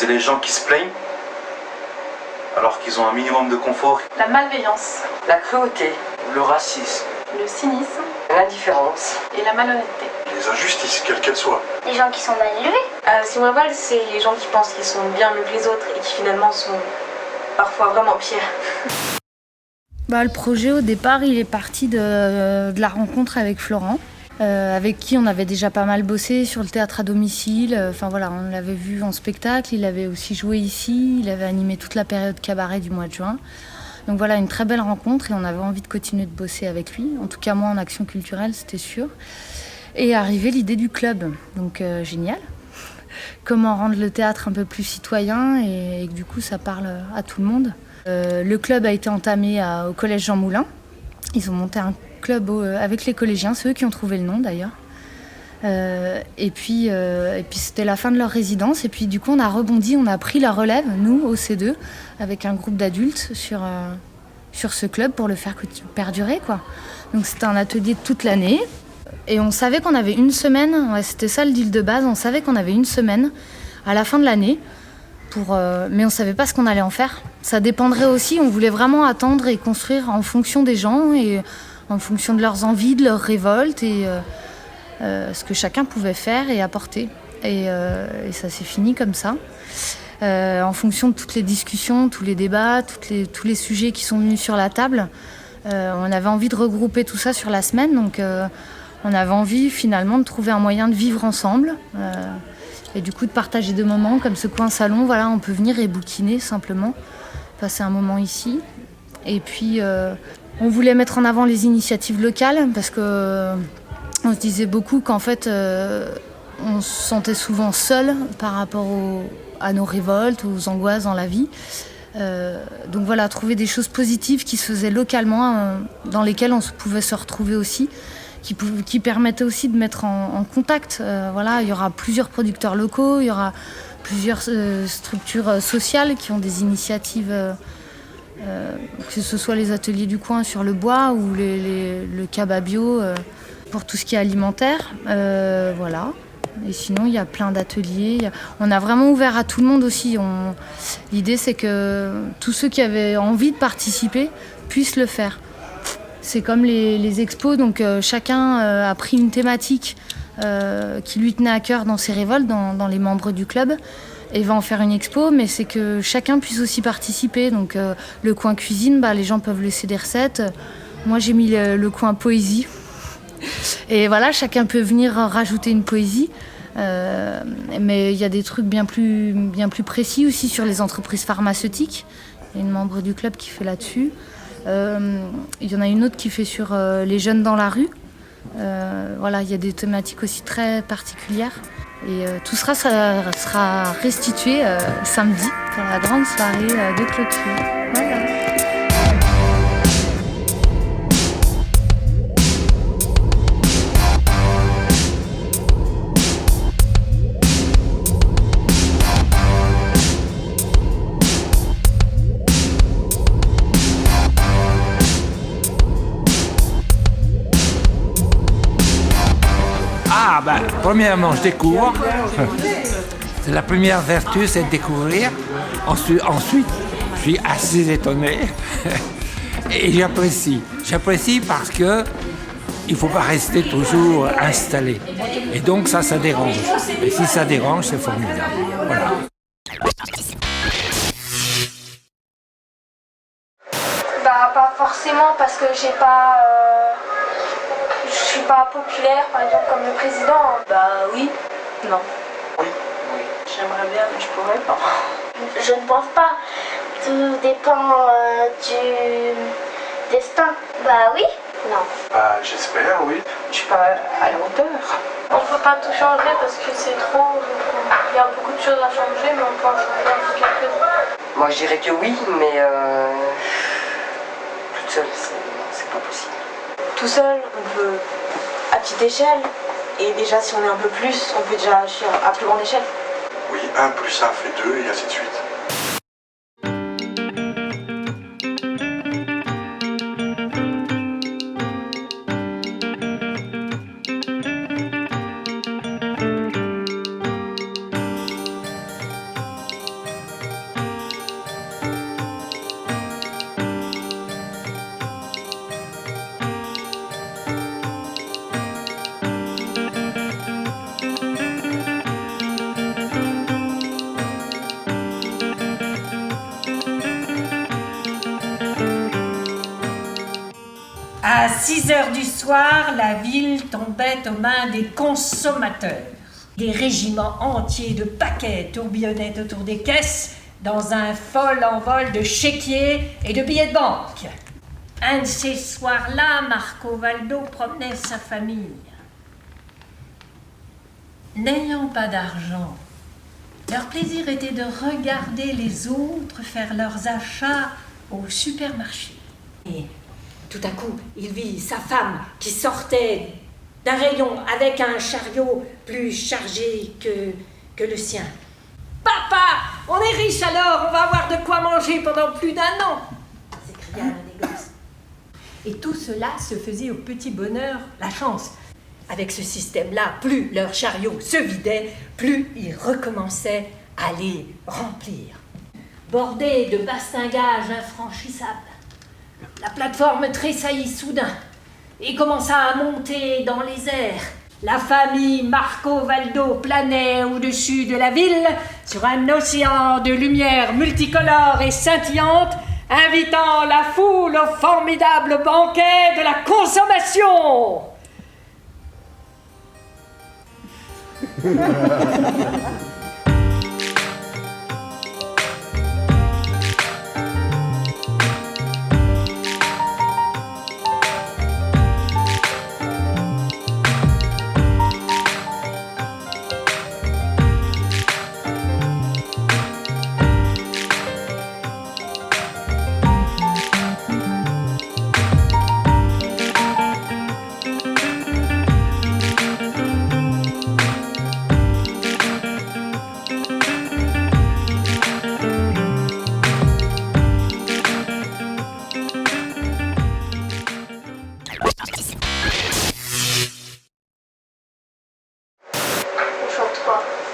C'est les gens qui se plaignent alors qu'ils ont un minimum de confort. La malveillance, la cruauté, le racisme, le cynisme l'indifférence et la malhonnêteté. Les injustices, quelles qu'elles soient. Les gens qui sont mal élevés. Ce qui me révolte, c'est les gens qui pensent qu'ils sont bien mieux que les autres et qui finalement sont parfois vraiment pires. Le projet au départ, il est parti de la rencontre avec Florent, avec qui on avait déjà pas mal bossé sur le théâtre à domicile. Enfin voilà, on l'avait vu en spectacle, il avait aussi joué ici, il avait animé toute la période cabaret du mois de juin. Donc voilà, une très belle rencontre et on avait envie de continuer de bosser avec lui. En tout cas, moi, en action culturelle, c'était sûr. Et arrivée l'idée du club, donc génial. Comment rendre le théâtre un peu plus citoyen et que du coup, ça parle à tout le monde. Le club a été entamé au collège Jean Moulin. Ils ont monté un club avec les collégiens, c'est eux qui ont trouvé le nom d'ailleurs. Et puis c'était la fin de leur résidence. Et puis du coup, on a rebondi, on a pris la relève, nous, au C2, avec un groupe d'adultes sur ce club pour le faire perdurer, quoi. Donc c'était un atelier toute l'année. Et on savait qu'on avait une semaine, c'était ça le deal de base, on savait qu'on avait une semaine à la fin de l'année, mais on ne savait pas ce qu'on allait en faire. Ça dépendrait aussi, on voulait vraiment attendre et construire en fonction des gens et en fonction de leurs envies, de leurs révoltes et ce que chacun pouvait faire et apporter. Et ça s'est fini comme ça. En fonction de toutes les discussions, tous les débats, tous les sujets qui sont venus sur la table, on avait envie de regrouper tout ça sur la semaine, donc on avait envie finalement de trouver un moyen de vivre ensemble et du coup de partager des moments comme ce coin salon. Voilà, on peut venir et bouquiner simplement, passer un moment ici. Et puis on voulait mettre en avant les initiatives locales parce que on se disait beaucoup qu'en fait on se sentait souvent seul par rapport à nos révoltes, aux angoisses dans la vie. Donc voilà, trouver des choses positives qui se faisaient localement, dans lesquelles on pouvait se retrouver aussi, qui permettaient aussi de mettre en contact. Voilà, il y aura plusieurs producteurs locaux, il y aura plusieurs structures sociales qui ont des initiatives, que ce soit les ateliers du coin sur le bois ou le cabas bio pour tout ce qui est alimentaire. Voilà. Et sinon, il y a plein d'ateliers. On a vraiment ouvert à tout le monde aussi. L'idée, c'est que tous ceux qui avaient envie de participer puissent le faire. C'est comme les expos, donc chacun a pris une thématique qui lui tenait à cœur dans ses révoltes, dans les membres du club, et va en faire une expo, mais c'est que chacun puisse aussi participer. Donc le coin cuisine, les gens peuvent laisser des recettes. Moi, j'ai mis le coin poésie. Et voilà, chacun peut venir rajouter une poésie. Mais il y a des trucs bien plus précis aussi sur les entreprises pharmaceutiques. Il y a une membre du club qui fait là-dessus. Il y en a une autre qui fait sur les jeunes dans la rue. Voilà, il y a des thématiques aussi très particulières. Et tout ça sera restitué samedi pour la grande soirée de clôture. Voilà. Premièrement, je découvre. C'est la première vertu, c'est de découvrir. Ensuite, je suis assez étonné. Et j'apprécie. J'apprécie parce que il ne faut pas rester toujours installé. Et donc ça dérange. Et si ça dérange, c'est formidable. Voilà. Pas forcément parce que je suis pas populaire, par exemple, comme le président. Oui, non. Oui. J'aimerais bien, mais je pourrais pas. Je ne pense pas. Tout dépend du destin. Oui. Non. J'espère, oui. Je suis pas à la hauteur. On ne peut pas tout changer parce que c'est trop. Il y a beaucoup de choses à changer, mais on peut en changer un peu quelques-uns. Moi, je dirais que oui, mais toute seule, c'est pas possible. Tout seul, on peut à petite échelle. Et déjà, si on est un peu plus, on peut déjà agir à plus grande échelle. Oui, 1 plus 1 fait 2 et ainsi de suite. À 6 heures du soir, la ville tombait aux mains des consommateurs. Des régiments entiers de paquets tourbillonnaient autour des caisses dans un fol envol de chéquiers et de billets de banque. Un de ces soirs-là, Marco Valdo promenait sa famille. N'ayant pas d'argent, leur plaisir était de regarder les autres faire leurs achats au supermarché. Et tout à coup, il vit sa femme qui sortait d'un rayon avec un chariot plus chargé que le sien. « Papa, on est riche alors, on va avoir de quoi manger pendant plus d'1 an !» s'écria l'un des gosses. Et tout cela se faisait au petit bonheur, la chance. Avec ce système-là, plus leur chariot se vidait, plus ils recommençaient à les remplir. Bordée de bastingages infranchissables, la plateforme tressaillit soudain et commença à monter dans les airs. La famille Marco Valdo planait au-dessus de la ville sur un océan de lumière multicolore et scintillante, invitant la foule au formidable banquet de la consommation.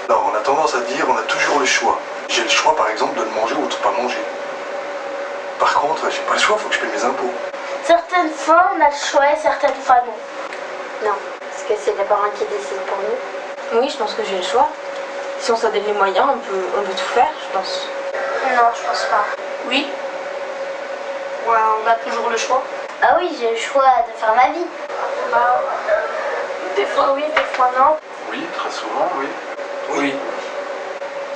Alors, on a tendance à dire on a toujours le choix. J'ai le choix, par exemple, de le manger ou de ne pas manger. Par contre, j'ai pas le choix, il faut que je paye mes impôts. Certaines fois, on a le choix et certaines fois, non. Non, parce que c'est les parents qui décident pour nous. Oui, je pense que j'ai le choix. Si on s'en donne les moyens, on peut tout faire, je pense. Non, je pense pas. Oui. Ouais, on a toujours le choix. Ah oui, j'ai le choix de faire ma vie. Bah, des fois oui, des fois non. Oui, très souvent, oui. Oui.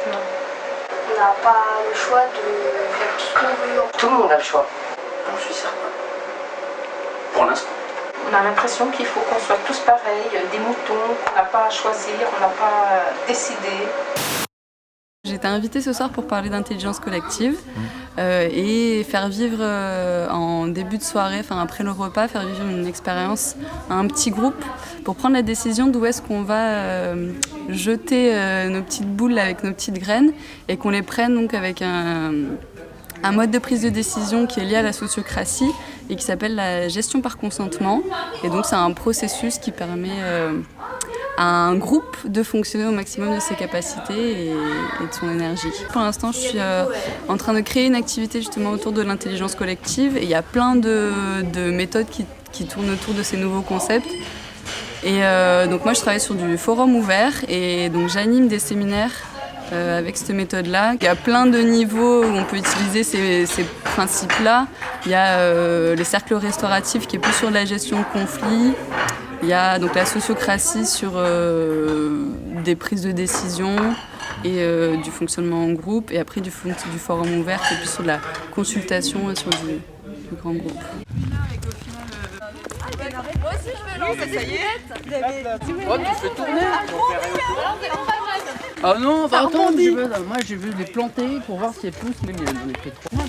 On n'a pas le choix de faire tout ce qu'on veut. Tout le monde a le choix. J'en suis certain. Pour l'instant. On a l'impression qu'il faut qu'on soit tous pareils, des moutons, qu'on n'a pas à choisir, on n'a pas à décider. J'ai été invitée ce soir pour parler d'intelligence collective et faire vivre en début de soirée, enfin après le repas, faire vivre une expérience à un petit groupe pour prendre la décision d'où est-ce qu'on va jeter nos petites boules avec nos petites graines et qu'on les prenne donc avec un mode de prise de décision qui est lié à la sociocratie et qui s'appelle la gestion par consentement. Et donc c'est un processus qui permet à un groupe de fonctionner au maximum de ses capacités et de son énergie. Pour l'instant, je suis en train de créer une activité justement autour de l'intelligence collective et il y a plein de méthodes qui tournent autour de ces nouveaux concepts. Et donc moi je travaille sur du forum ouvert et donc j'anime des séminaires avec cette méthode-là. Il y a plein de niveaux où on peut utiliser ces principes-là. Il y a les cercles restauratifs qui est plus sur la gestion de conflits. Il y a donc la sociocratie sur des prises de décision et du fonctionnement en groupe. Et après du forum ouvert qui est plus sur la consultation et sur du grand groupe. Moi aussi je me lance, ça y est. Oh, tu fais tourner. Ah non, bah attends, moi je veux les planter pour voir si elles poussent, mais j'en ai fait 3.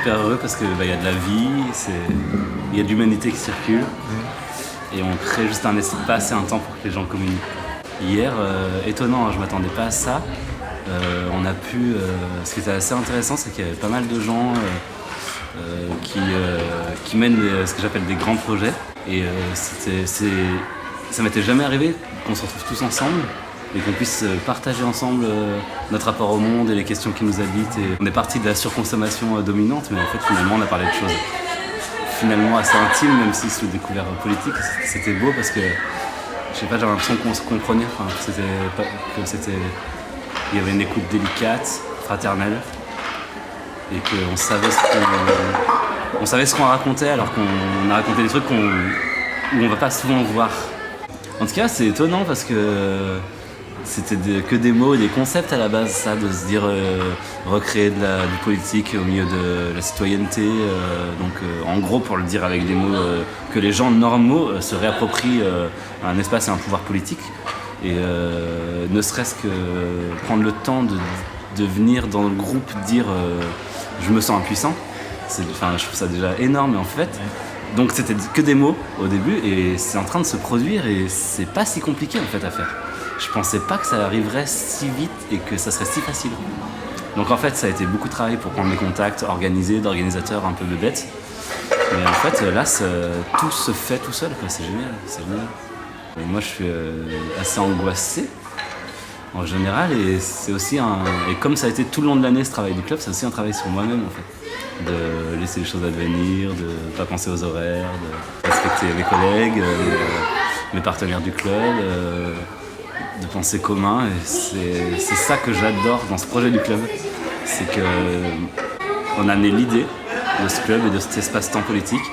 super heureux parce qu'il y a de la vie, il y a de l'humanité qui circule et on crée juste un espace et un temps pour que les gens communiquent. Hier, étonnant, je ne m'attendais pas à ça. On a pu. Ce qui était assez intéressant, c'est qu'il y avait pas mal de gens qui mènent ce que j'appelle des grands projets. Et ça m'était jamais arrivé qu'on se retrouve tous ensemble et qu'on puisse partager ensemble notre rapport au monde et les questions qui nous habitent. Et on est parti de la surconsommation dominante, mais en fait, finalement, on a parlé de choses finalement assez intimes, même si sous des couverts politiques. C'était beau parce que, je sais pas, j'avais l'impression qu'on se comprenait, il y avait une écoute délicate, fraternelle, et qu'on savait ce qu'on racontait, alors qu'on a raconté des trucs où on va pas souvent voir. En tout cas, c'est étonnant parce que c'était que des mots et des concepts à la base, ça, de se dire recréer du politique au milieu de la citoyenneté. En gros, pour le dire avec des mots, que les gens normaux se réapproprient un espace et un pouvoir politique. Et ne serait-ce que prendre le temps de venir dans le groupe dire je me sens impuissant, je trouve ça déjà énorme. Et en fait, donc c'était que des mots au début et c'est en train de se produire et c'est pas si compliqué en fait à faire. Je pensais pas que ça arriverait si vite et que ça serait si facile. Donc en fait ça a été beaucoup de travail pour prendre des contacts organisés, d'organisateurs un peu bébêtes. Mais en fait là tout se fait tout seul, quoi. C'est génial. Et moi je suis assez angoissé en général et c'est aussi et comme ça a été tout le long de l'année ce travail du club, c'est aussi un travail sur moi-même en fait. De laisser les choses advenir, de pas penser aux horaires, de respecter mes collègues, mes partenaires du club, de penser commun. Et c'est ça que j'adore dans ce projet du club, c'est qu'on a amené l'idée de ce club et de cet espace-temps politique.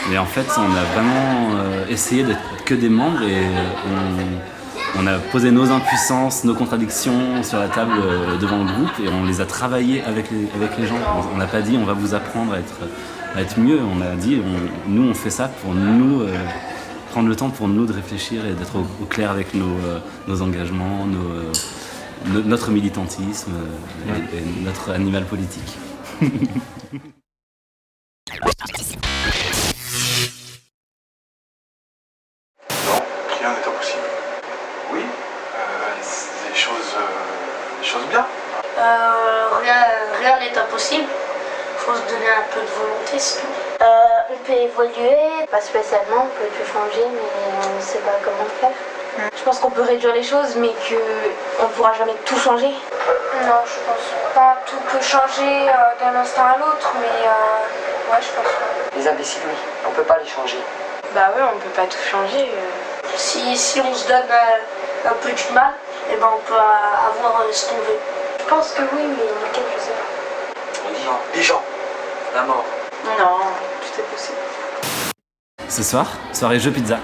Mais en fait, on a vraiment essayé d'être que des membres et on a posé nos impuissances, nos contradictions sur la table devant le groupe et on les a travaillées avec les gens. On n'a pas dit on va vous apprendre à être mieux, on a dit nous on fait ça pour nous, prendre le temps pour nous de réfléchir et d'être au clair avec nos engagements, notre militantisme et notre animal politique. Rien n'est impossible. Oui, des choses bien. Rien n'est impossible. Faut se donner un peu de volonté, c'est tout. On peut évoluer. Pas spécialement, on peut tout changer, mais on ne sait pas comment le faire. Je pense qu'on peut réduire les choses, mais qu'on ne pourra jamais tout changer. Non, je pense pas. Tout peut changer d'un instant à l'autre, mais ouais, je pense pas. Les imbéciles, oui, on peut pas les changer. Bah ouais, on peut pas tout changer. Si on se donne un peu de mal, eh ben on peut avoir ce qu'on veut. Je pense que oui, mais lequel, je sais pas. On dit les gens, la mort. Non, tout est possible. Ce soir, soirée jeux pizza.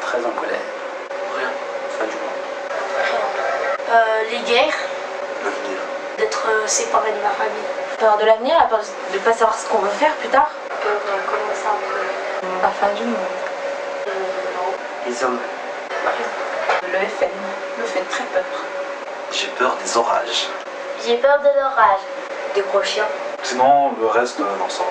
Très en colère. Rien. Fin du mois. Les guerres. L'avenir. D'être séparé de ma famille. Peur de l'avenir, la peur de ne pas savoir ce qu'on veut faire plus tard. Comment ça un peu. La fin du monde. Les hommes. Le FN me fait très peur. J'ai peur des orages. J'ai peur de l'orage. Des gros chiens. Sinon, le reste, non, ça va.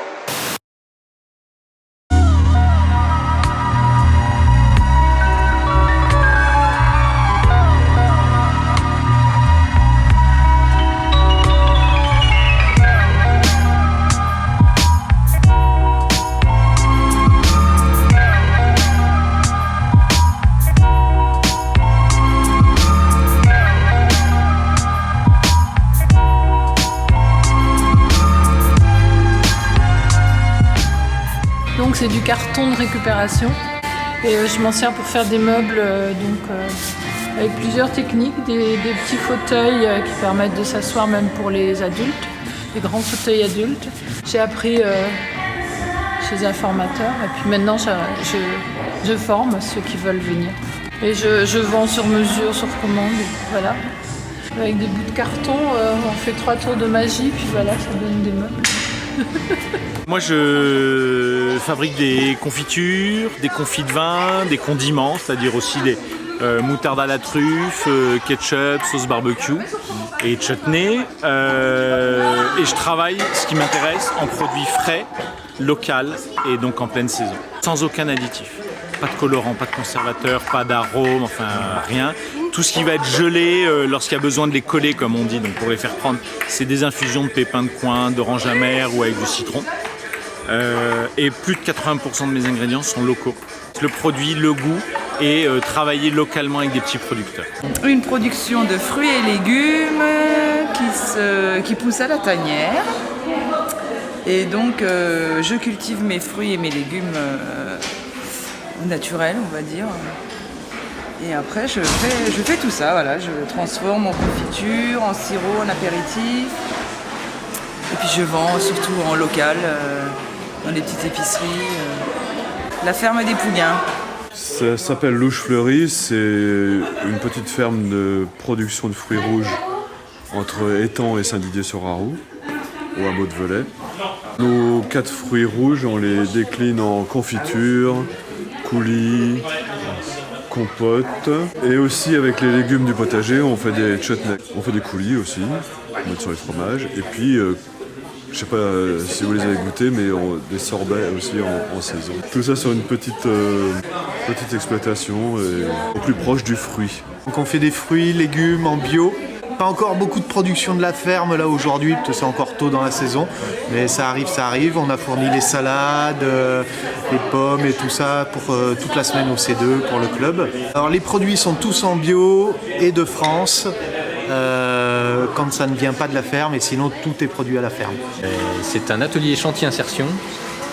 c'est du carton de récupération. Et je m'en sers pour faire des meubles avec plusieurs techniques, des petits fauteuils qui permettent de s'asseoir même pour les adultes, des grands fauteuils adultes. J'ai appris chez un formateur et puis maintenant je forme ceux qui veulent venir. Et je vends sur mesure, sur commande, voilà. Avec des bouts de carton, on fait 3 tours de magie, puis voilà, ça donne des meubles. Moi je fabrique des confitures, des confits de vin, des condiments, c'est-à-dire aussi des moutarde à la truffe, ketchup, sauce barbecue et chutney. Et je travaille, ce qui m'intéresse, en produits frais, local et donc en pleine saison, sans aucun additif. Pas de colorant, pas de conservateur, pas d'arôme, enfin rien. Tout ce qui va être gelé lorsqu'il y a besoin de les coller, comme on dit, donc pour les faire prendre, c'est des infusions de pépins de coin, d'orange amère ou avec du citron. Et plus de 80% de mes ingrédients sont locaux. Le produit, le goût et travailler localement avec des petits producteurs. Une production de fruits et légumes qui pousse à la tanière. Et donc je cultive mes fruits et mes légumes naturels, on va dire. Et après je fais tout ça, voilà, je transforme en confiture, en sirop, en apéritif. Et puis je vends surtout en local, dans les petites épiceries. La ferme des Pouliens. Ça s'appelle Louche Fleurie, c'est une petite ferme de production de fruits rouges entre Étang et Saint-Didier-sur-Arroux, au hameau de Velay. Nos 4 fruits rouges, on les décline en confiture, coulis, compote. Et aussi avec les légumes du potager, on fait des chutneys. On fait des coulis aussi, on met sur les fromages. Et puis, je sais pas si vous les avez goûtés, mais des sorbets aussi en saison. Tout ça sur une petite exploitation et au plus proche du fruit. Donc on fait des fruits, légumes en bio. Pas encore beaucoup de production de la ferme là aujourd'hui, parce que c'est encore tôt dans la saison. Mais ça arrive. On a fourni les salades, les pommes et tout ça pour toute la semaine au C2 pour le club. Alors les produits sont tous en bio et de France. Quand ça ne vient pas de la ferme, et sinon tout est produit à la ferme. C'est un atelier chantier insertion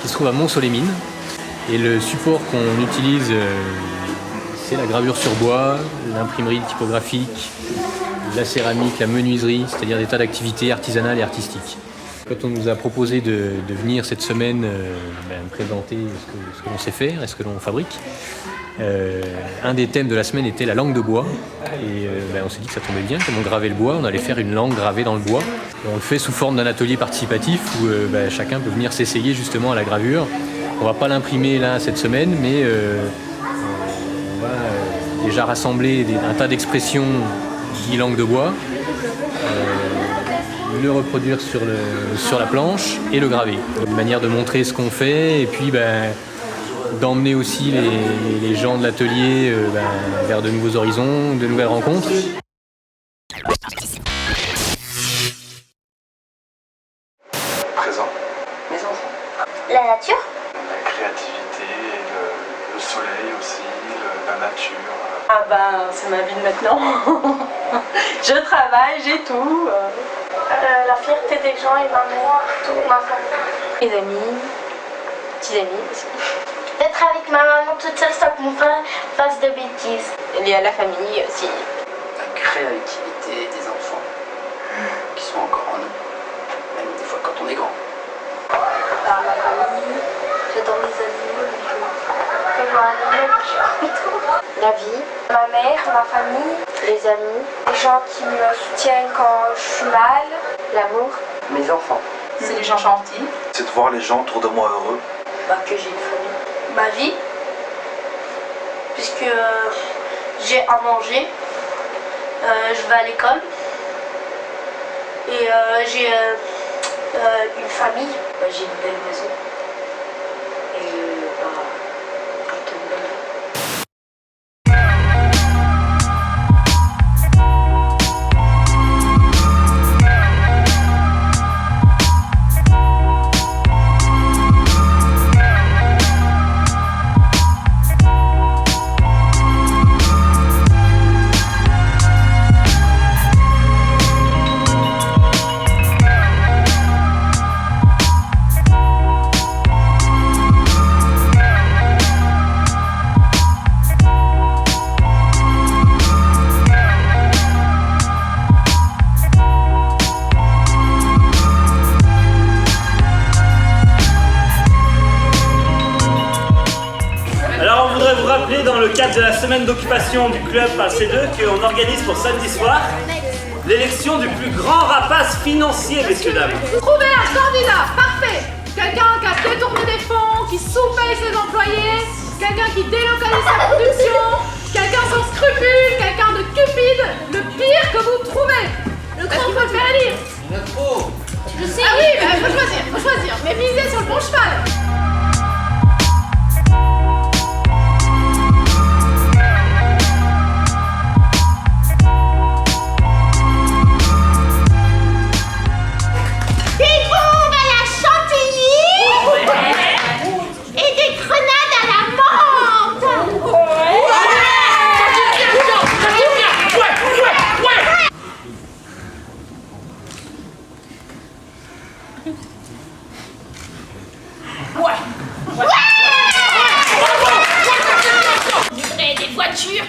qui se trouve à Mont-sur-les-Mines. Et le support qu'on utilise, c'est la gravure sur bois, l'imprimerie typographique, la céramique, la menuiserie, c'est-à-dire des tas d'activités artisanales et artistiques. Quand on nous a proposé de venir cette semaine présenter ce que l'on sait faire et ce que l'on fabrique, un des thèmes de la semaine était la langue de bois. Et on s'est dit que ça tombait bien, comme on gravait le bois, on allait faire une langue gravée dans le bois. Et on le fait sous forme d'un atelier participatif où chacun peut venir s'essayer justement à la gravure. On va pas l'imprimer là cette semaine, mais on va déjà rassembler un tas d'expressions dit langue de bois, le reproduire sur la planche et le graver. Une manière de montrer ce qu'on fait et puis d'emmener aussi les gens de l'atelier vers de nouveaux horizons, de nouvelles rencontres. Présent. Mes enfants. La nature. La créativité, le soleil aussi, la nature. C'est ma vie de maintenant. Je travaille, j'ai tout. La fierté des gens et ma mère, toute ma famille. Les amis, petits amis aussi. D'être avec ma maman toute seule sans que mon frère fasse de bêtises. Lié à la famille aussi. La créativité des enfants qui sont encore en nous, même des fois quand on est grand. Ma famille, j'adore les animaux, la vie, ma mère, ma famille, les amis, les gens qui me soutiennent quand je suis mal, l'amour, mes enfants. C'est les gens gentils. C'est de voir les gens autour de moi heureux. Que j'ai une famille. ma vie, puisque j'ai à manger, je vais à l'école et j'ai une famille. J'ai une belle maison et rappeler dans le cadre de la semaine d'occupation du club par C2 qu'on organise pour samedi soir l'élection du plus grand rapace financier, messieurs, dames. Trouvez un candidat, parfait. Quelqu'un qui a détourné des fonds, qui sous-paye ses employés, quelqu'un qui délocalise sa production, quelqu'un sans scrupules, quelqu'un de cupide, le pire que vous trouvez. Est-ce qu'il faut le faire élire? Je sais. Ah oui, bah, faut choisir, mais misez sur le bon cheval.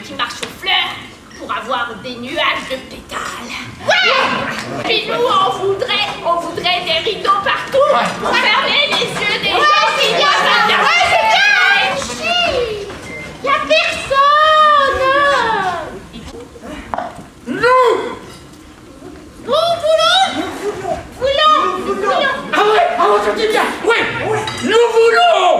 Qui marche aux fleurs pour avoir des nuages de pétales. Ouais. Puis nous, on voudrait des rideaux partout pour fermer les yeux des gens qui voient ça. Ouais, c'est bien. Y'a personne. Nous voulons. Ah ouais, je dis bien. Oui, nous voulons.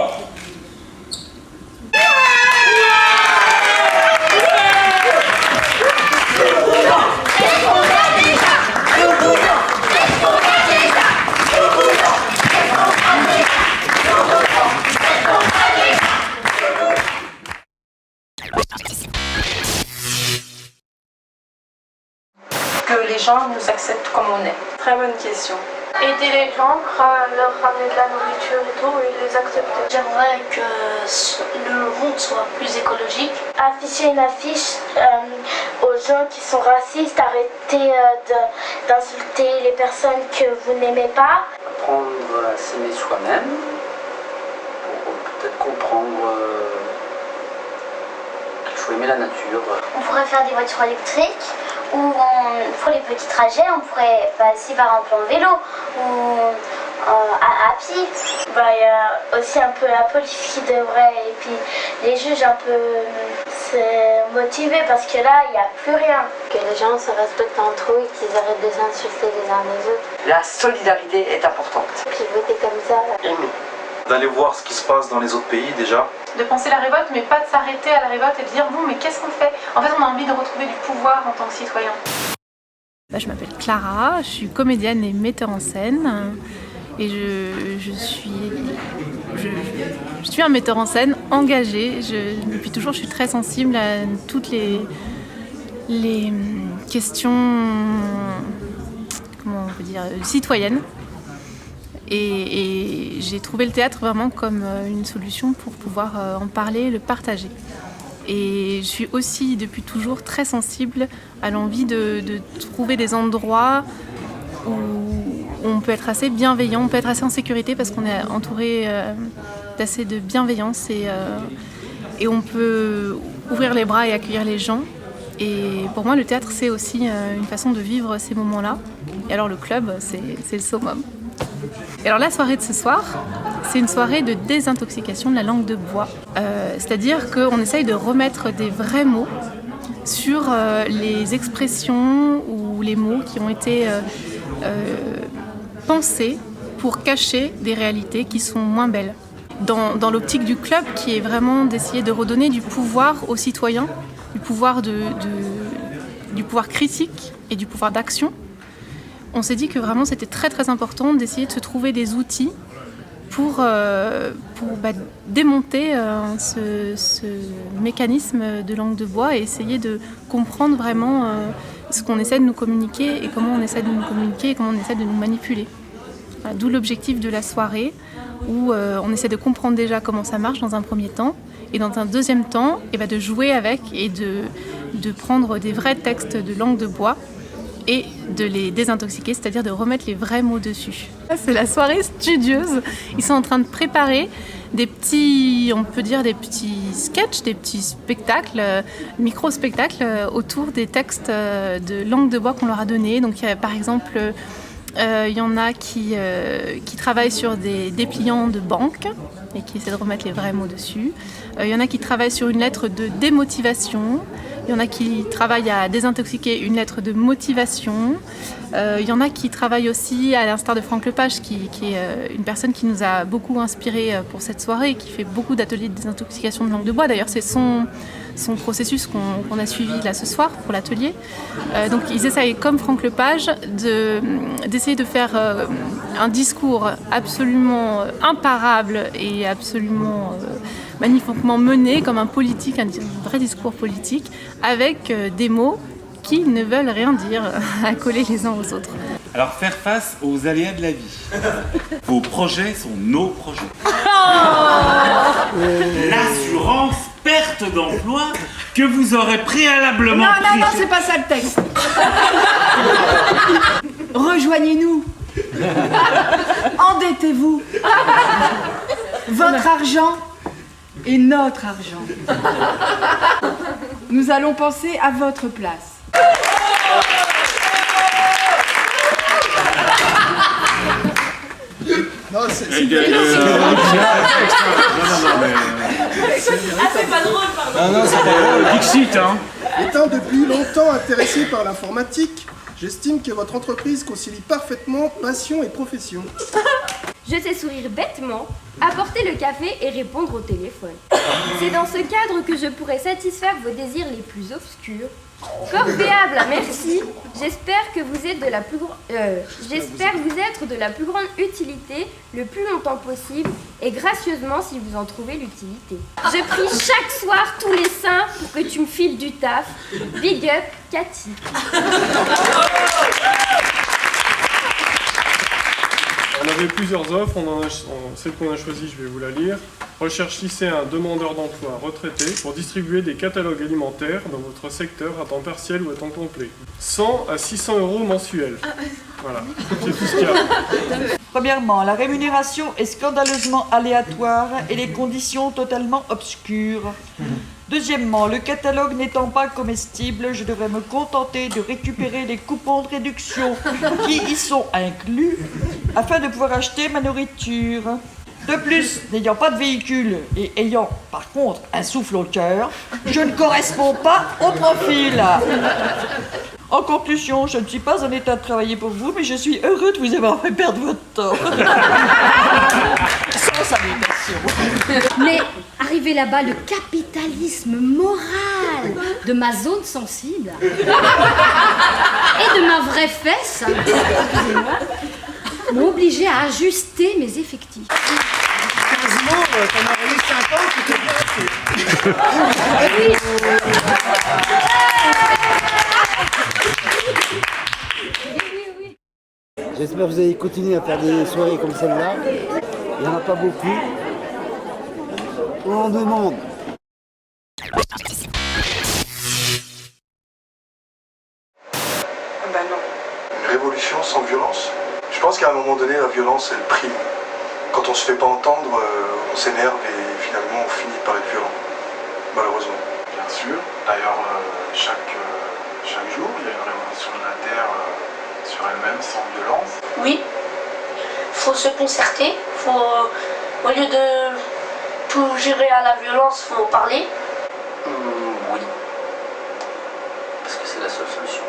Que les gens nous acceptent comme on est. Très bonne question. Aider les gens, leur ramener de la nourriture et tout, et les accepter. J'aimerais que le monde soit plus écologique. Afficher une affiche aux gens qui sont racistes, arrêter d'insulter les personnes que vous n'aimez pas. Apprendre à s'aimer soi-même, pour peut-être comprendre qu'il faut aimer la nature. On pourrait faire des voitures électriques, ou pour les petits trajets, on pourrait passer par exemple en vélo, ou à pied. Il y a aussi un peu la police qui devrait, et puis les juges un peu se motiver, parce que là, il n'y a plus rien. Que les gens se respectent entre eux et qu'ils arrêtent de s'insulter les uns les autres. La solidarité est importante. Puis voter comme ça. Aimer. D'aller voir ce qui se passe dans les autres pays déjà. De penser la révolte, mais pas de s'arrêter à la révolte et de dire bon, mais qu'est-ce qu'on fait? En fait, on a envie de retrouver du pouvoir en tant que citoyen. Je m'appelle Clara, je suis comédienne et metteur en scène. Et je suis un metteur en scène engagé. Depuis toujours, je suis très sensible à toutes les questions, comment on peut dire, citoyennes. Et j'ai trouvé le théâtre vraiment comme une solution pour pouvoir en parler, le partager. Et je suis aussi depuis toujours très sensible à l'envie de trouver des endroits où on peut être assez bienveillant, on peut être assez en sécurité parce qu'on est entouré d'assez de bienveillance et on peut ouvrir les bras et accueillir les gens. Et pour moi, le théâtre, c'est aussi une façon de vivre ces moments-là. Et alors le club, c'est le summum. Et alors la soirée de ce soir, c'est une soirée de désintoxication de la langue de bois. C'est-à-dire qu'on essaye de remettre des vrais mots sur les expressions ou les mots qui ont été pensés pour cacher des réalités qui sont moins belles. Dans l'optique du club, qui est vraiment d'essayer de redonner du pouvoir aux citoyens, du pouvoir critique et du pouvoir d'action, on s'est dit que vraiment c'était très très important d'essayer de se trouver des outils pour démonter ce mécanisme de langue de bois et essayer de comprendre vraiment ce qu'on essaie de nous communiquer et comment on essaie de nous communiquer et comment on essaie de nous manipuler. Voilà, d'où l'objectif de la soirée où on essaie de comprendre déjà comment ça marche dans un premier temps et dans un deuxième temps de jouer avec et de prendre des vrais textes de langue de bois et de les désintoxiquer, c'est-à-dire de remettre les vrais mots dessus. C'est la soirée studieuse. Ils sont en train de préparer des petits, on peut dire des petits sketchs, des petits spectacles, micro-spectacles autour des textes de langue de bois qu'on leur a donnés. Donc il y a par exemple Il y en a qui travaillent sur des dépliants de banque et qui essaient de remettre les vrais mots dessus. Il y en a qui travaillent sur une lettre de démotivation. Il y en a qui travaillent à désintoxiquer une lettre de motivation. Il y en a qui travaillent aussi, à l'instar de Franck Lepage, qui est une personne qui nous a beaucoup inspiré pour cette soirée, qui fait beaucoup d'ateliers de désintoxication de langue de bois. D'ailleurs, c'est son processus qu'on a suivi là ce soir pour l'atelier. Donc ils essayent, comme Franck Lepage, d'essayer de faire un discours absolument imparable et absolument magnifiquement mené comme un politique, un vrai discours politique, avec des mots qui ne veulent rien dire, à coller les uns aux autres. Alors faire face aux aléas de la vie. Vos projets sont nos projets. L'assurance perte d'emploi que vous aurez préalablement pris... Non, c'est pas ça le texte. Rejoignez-nous. Endettez-vous. Votre argent est notre argent. Nous allons penser à votre place. Non, c'est pas drôle, pardon. Non, c'est pas drôle. Dixit, hein. Étant depuis longtemps intéressé par l'informatique, j'estime que votre entreprise concilie parfaitement passion et profession. Je sais sourire bêtement, apporter le café et répondre au téléphone. C'est dans ce cadre que je pourrais satisfaire vos désirs les plus obscurs. Corvéable, merci. J'espère que vous êtes de la plus grande utilité le plus longtemps possible et gracieusement si vous en trouvez l'utilité. Je prie chaque soir tous les saints pour que tu me files du taf. Big up, Cathy. On avait plusieurs offres, celle qu'on a choisie, je vais vous la lire. Recherche lycéen, demandeur d'emploi, retraité, pour distribuer des catalogues alimentaires dans votre secteur à temps partiel ou à temps complet. 100 à 600 € mensuels. Voilà, c'est tout ce qu'il y a. Premièrement, la rémunération est scandaleusement aléatoire et les conditions totalement obscures. Deuxièmement, le catalogue n'étant pas comestible, je devrais me contenter de récupérer les coupons de réduction qui y sont inclus afin de pouvoir acheter ma nourriture. De plus, n'ayant pas de véhicule et ayant par contre un souffle au cœur, je ne corresponds pas au profil. En conclusion, je ne suis pas en état de travailler pour vous, mais je suis heureux de vous avoir fait perdre votre temps. Sans salutation. Mais arrivé là-bas, le capitalisme moral de ma zone sensible et de ma vraie fesse, excusez-moi, m'ont obligé à ajuster mes effectifs. Quasiment, t'en as eu 5 ans, tu t'es bien assez. J'espère que vous allez continuer à faire des soirées comme celle-là. Il n'y en a pas beaucoup. On en demande. Une révolution sans violence. Je pense qu'à un moment donné, la violence, elle prime. Quand on se fait pas entendre, on s'énerve et finalement on finit par être violent. Malheureusement. Bien sûr. D'ailleurs, chaque jour, il y a une révolution de la Terre sur elle-même sans violence. Oui, faut se concerter, au lieu de tout gérer à la violence, faut parler. Oui. Parce que c'est la seule solution.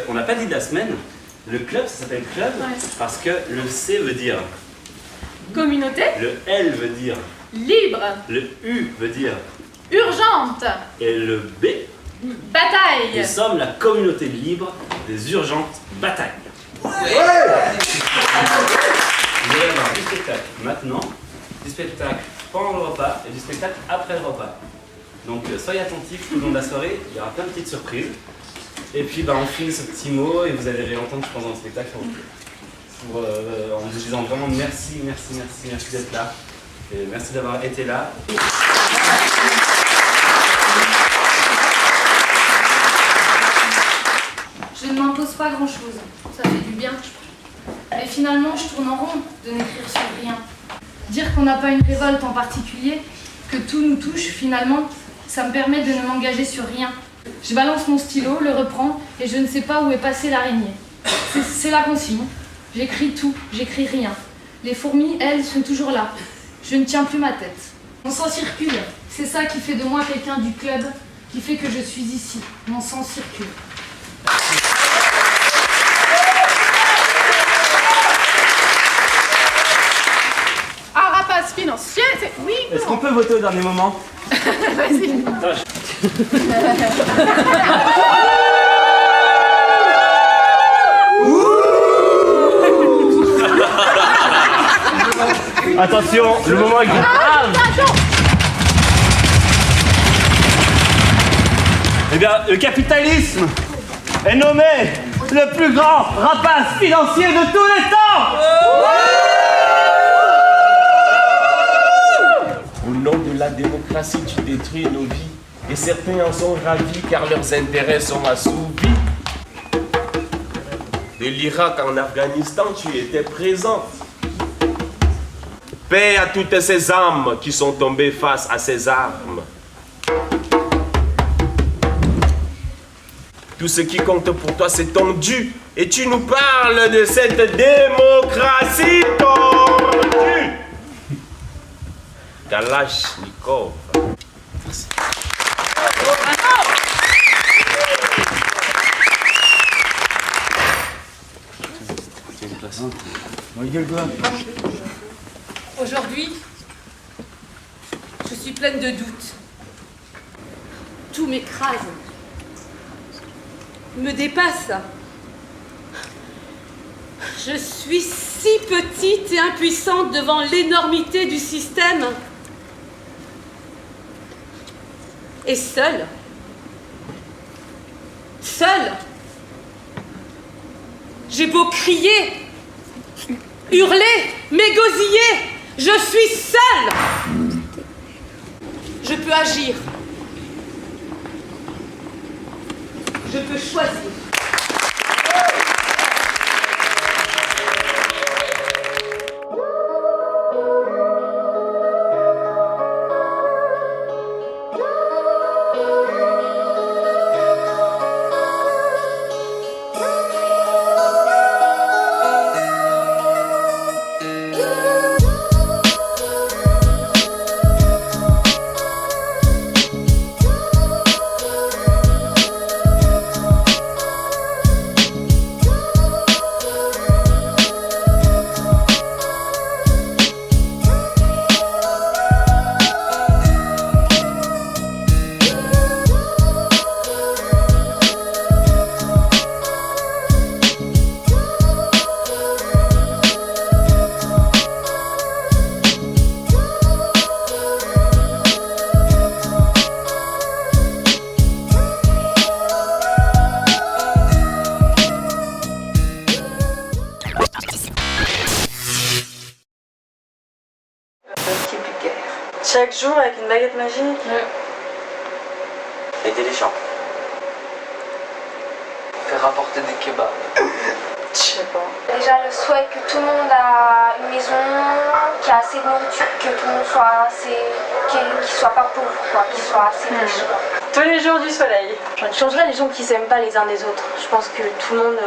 On n'a pas dit de la semaine. Le club, ça s'appelle club parce que le C veut dire Communauté. Le L veut dire Libre. le U veut dire Urgente. et le B. Bataille. Nous sommes la communauté libre des urgentes batailles. Vous allez avoir du spectacle maintenant, du spectacle pendant le repas et du spectacle après le repas. Donc soyez attentifs tout le long de la soirée, il y aura plein de petites surprises. Et puis on finit ce petit mot et vous allez réentendre pendant le spectacle en vous disant vraiment merci d'être là. Et merci d'avoir été là. Je ne m'impose pas grand-chose, ça fait du bien. Mais finalement, je tourne en rond de n'écrire sur rien. Dire qu'on n'a pas une révolte en particulier, que tout nous touche, finalement, ça me permet de ne m'engager sur rien. Je balance mon stylo, le reprends, et je ne sais pas où est passée l'araignée. C'est la consigne. J'écris tout, j'écris rien. Les fourmis, elles, sont toujours là. Je ne tiens plus ma tête. Mon sang circule, c'est ça qui fait de moi quelqu'un du club, qui fait que je suis ici. Mon sang circule. Un rapace financier, c'est... Oui, Est-ce qu'on peut voter au dernier moment? Vas-y. Attention, le moment est grave. Eh bien, le capitalisme est nommé le plus grand rapace financier de tous les temps. Au nom de la démocratie, tu détruis nos vies. Et certains en sont ravis car leurs intérêts sont assouvis. De l'Irak en Afghanistan, tu étais présente. Paix à toutes ces âmes qui sont tombées face à ces armes. Tout ce qui compte pour toi, c'est ton dû. Et tu nous parles de cette démocratie tordue. Kalachnikov. Merci. Aujourd'hui, je suis pleine de doutes. Tout m'écrase, me dépasse. Je suis si petite et impuissante devant l'énormité du système. Et seule, j'ai beau crier, hurler, m'égosiller, je suis seule. Je peux agir. Je peux choisir. Chaque jour avec une baguette magique. Aider les gens. Faire rapporter des kebabs. Je sais pas. Déjà le souhait que tout le monde a une maison, qu'il y a assez de nourriture, que tout le monde soit assez, qu'il soit pas pauvre, quoi, qu'il soit assez riche. Tous les jours du soleil. Je changerais les gens qui s'aiment pas les uns des autres. Je pense que tout le monde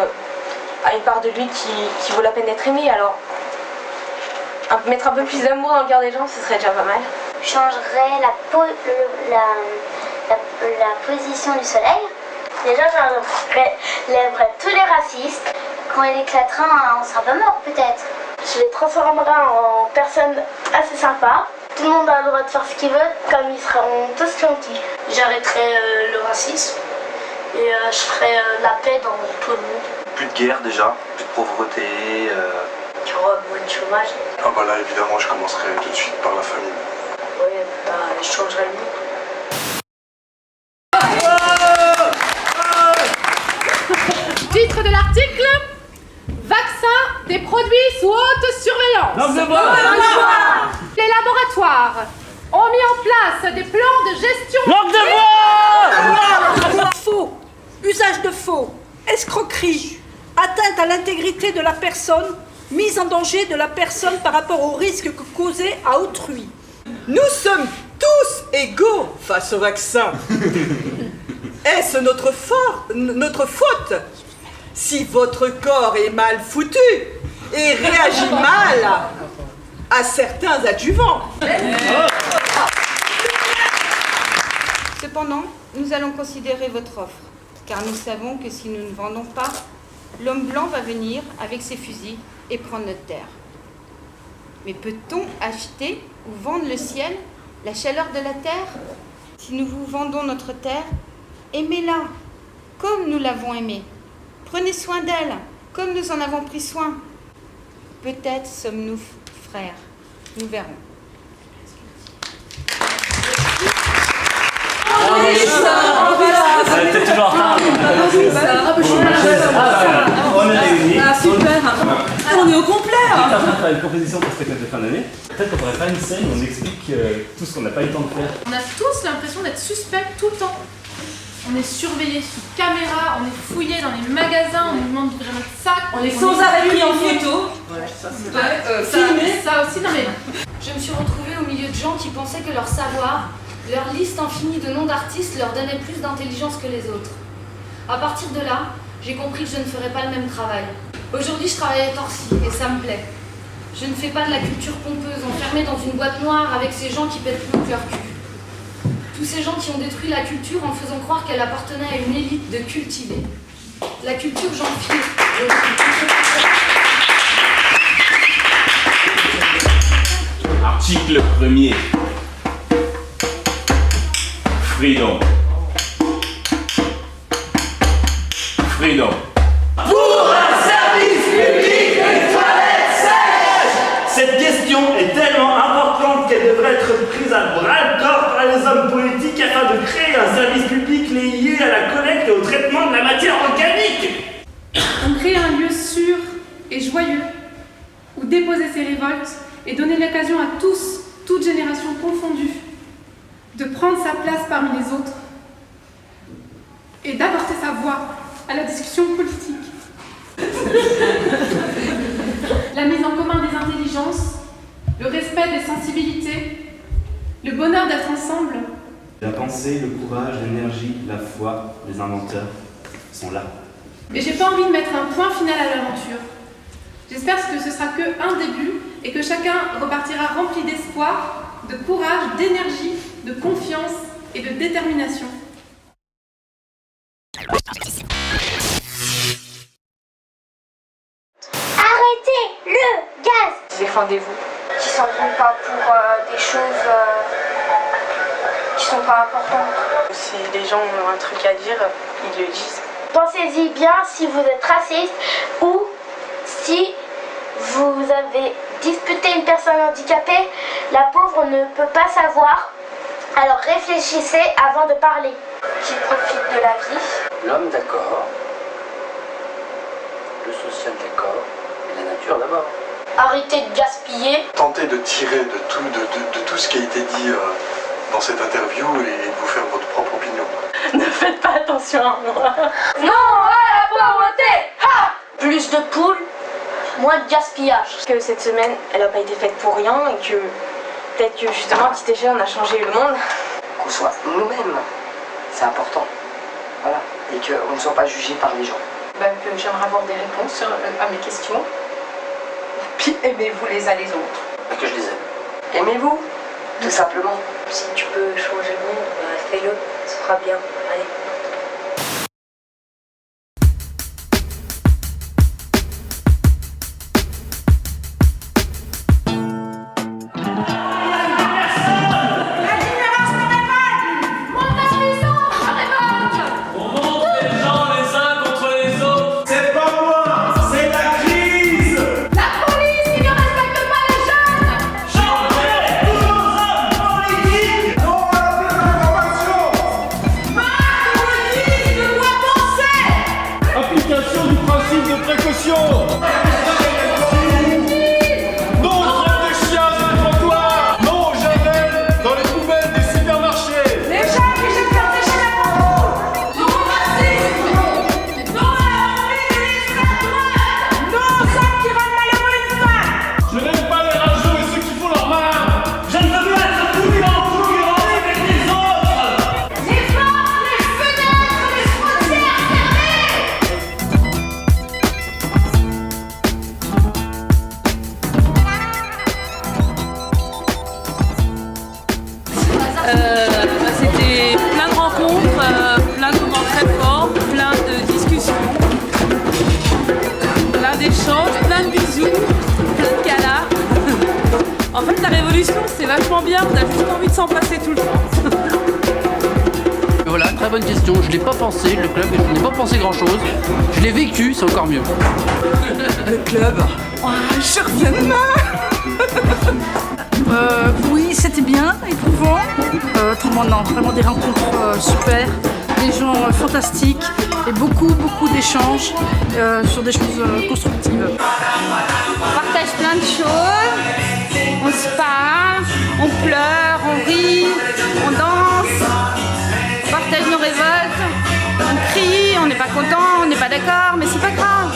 a une part de lui qui vaut la peine d'être aimé, alors mettre un peu plus d'amour dans le cœur des gens, ce serait déjà pas mal. Je changerais la position du soleil. Déjà, j'enlèverais tous les racistes. Quand il éclatera, on sera pas mort peut-être. Je les transformerai en personnes assez sympas. Tout le monde a le droit de faire ce qu'il veut, comme ils seront tous gentils. J'arrêterai le racisme et je ferai la paix dans tout le monde. Plus de guerre déjà, plus de pauvreté. Il y aura moins de chômage. Ah bah là évidemment je commencerai tout de suite par la famille. Oui, je changerai le monde. Titre de l'article: Vaccin des produits sous haute surveillance. Langue de bois. Les laboratoires ont mis en place des plans de gestion. Langue de bois. Faux, usage de faux, escroquerie, atteinte à l'intégrité de la personne, mise en danger de la personne par rapport au risque que causé à autrui. Nous sommes tous égaux face au vaccin. Est-ce notre faute si votre corps est mal foutu et réagit mal à certains adjuvants? Cependant, nous allons considérer votre offre, car nous savons que si nous ne vendons pas, l'homme blanc va venir avec ses fusils et prendre notre terre. Mais peut-on acheter ou vendre le ciel, la chaleur de la terre? Si nous vous vendons notre terre, aimez-la comme nous l'avons aimée. Prenez soin d'elle comme nous en avons pris soin. Peut-être sommes-nous frères. Nous verrons. T'es toujours en retard. On est réunis. Ah super. On est au complet. On est en train de faire une proposition pour cette fête de fin d'année. Peut-être qu'on pourrait faire une scène où on explique tout ce qu'on n'a pas eu le temps de faire. On a tous l'impression d'être suspects tout le temps. On est surveillés sous caméra, on est fouillés dans les magasins, on nous demande d'ouvrir notre sac. On est sans arrêt pris en photo. Filmé. Ça aussi, non mais... Je me suis retrouvée au milieu de gens qui pensaient que leur savoir, leur liste infinie de noms d'artistes leur donnait plus d'intelligence que les autres. À partir de là, j'ai compris que je ne ferais pas le même travail. Aujourd'hui, je travaille à Torcy et ça me plaît. Je ne fais pas de la culture pompeuse, enfermée dans une boîte noire avec ces gens qui pètent plus que leur cul. Tous ces gens qui ont détruit la culture en faisant croire qu'elle appartenait à une élite de cultivés. La culture, j'en fie. Article 1er. Freedom. Freedom. Pour un service public des toilettes sèches. Cette question est tellement importante qu'elle devrait être prise à bras-le-corps par les hommes politiques afin de créer un service public lié à la collecte et au traitement de la matière organique. On crée un lieu sûr et joyeux où déposer ses révoltes et donner l'occasion à tous, toutes générations confondues, de prendre sa place parmi les autres et d'apporter sa voix à la discussion politique. La mise en commun des intelligences, le respect des sensibilités, le bonheur d'être ensemble. La pensée, le courage, l'énergie, la foi, les inventeurs sont là. Et j'ai pas envie de mettre un point final à l'aventure. J'espère que ce sera que un début et que chacun repartira rempli d'espoir, de courage, d'énergie, de confiance et de détermination. Arrêtez le gaz! Défendez-vous. Qui s'en vont pas pour des choses qui sont pas importantes. Si les gens ont un truc à dire, ils le disent. Pensez-y bien si vous êtes raciste ou si vous avez disputé une personne handicapée, la pauvre ne peut pas savoir. Alors réfléchissez avant de parler. Qui profitent de la vie. L'homme d'accord, le social d'accord, et la nature d'abord. Arrêtez de gaspiller. Tentez de tirer de tout ce qui a été dit dans cette interview et de vous faire votre propre opinion. Ne faites pas attention à moi. Non à la pauvreté. Ha! Plus de poules, moins de gaspillage. Parce que cette semaine, elle n'a pas été faite pour rien et que peut-être que justement, à petite échelle, on a changé le monde. Qu'on soit nous-mêmes, c'est important. Voilà. Et qu'on ne soit pas jugé par les gens. Que j'aimerais avoir des réponses à mes questions. Puis aimez-vous les uns les autres. Et que je les aime. Aimez-vous, tout simplement. Si tu peux changer le monde, fais-le, ce sera bien. Allez. vachement bien, on a juste envie de s'en passer tout le temps. Voilà, très bonne question. Je l'ai pas pensé, le club, je n'ai pas pensé grand chose. Je l'ai vécu, c'est encore mieux. Le club. Oh, je reviens demain. Oui, c'était bien, éprouvant. Autrement, non, vraiment des rencontres super, des gens fantastiques et beaucoup d'échanges sur des choses constructives. On partage plein de choses, on se parle, on pleure, on rit, on danse, on partage nos révoltes, on crie, on n'est pas content, on n'est pas d'accord, mais c'est pas grave.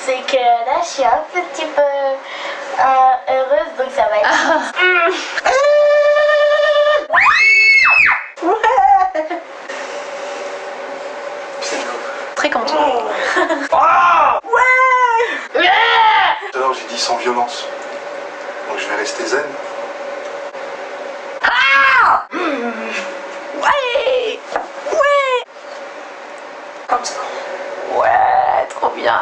C'est que là, je suis un petit peu heureuse, donc ça va être... Très content. Tout à l'heure, j'ai dit sans violence. Donc je vais rester zen. Ouais. Comme ça. Ouais, trop bien.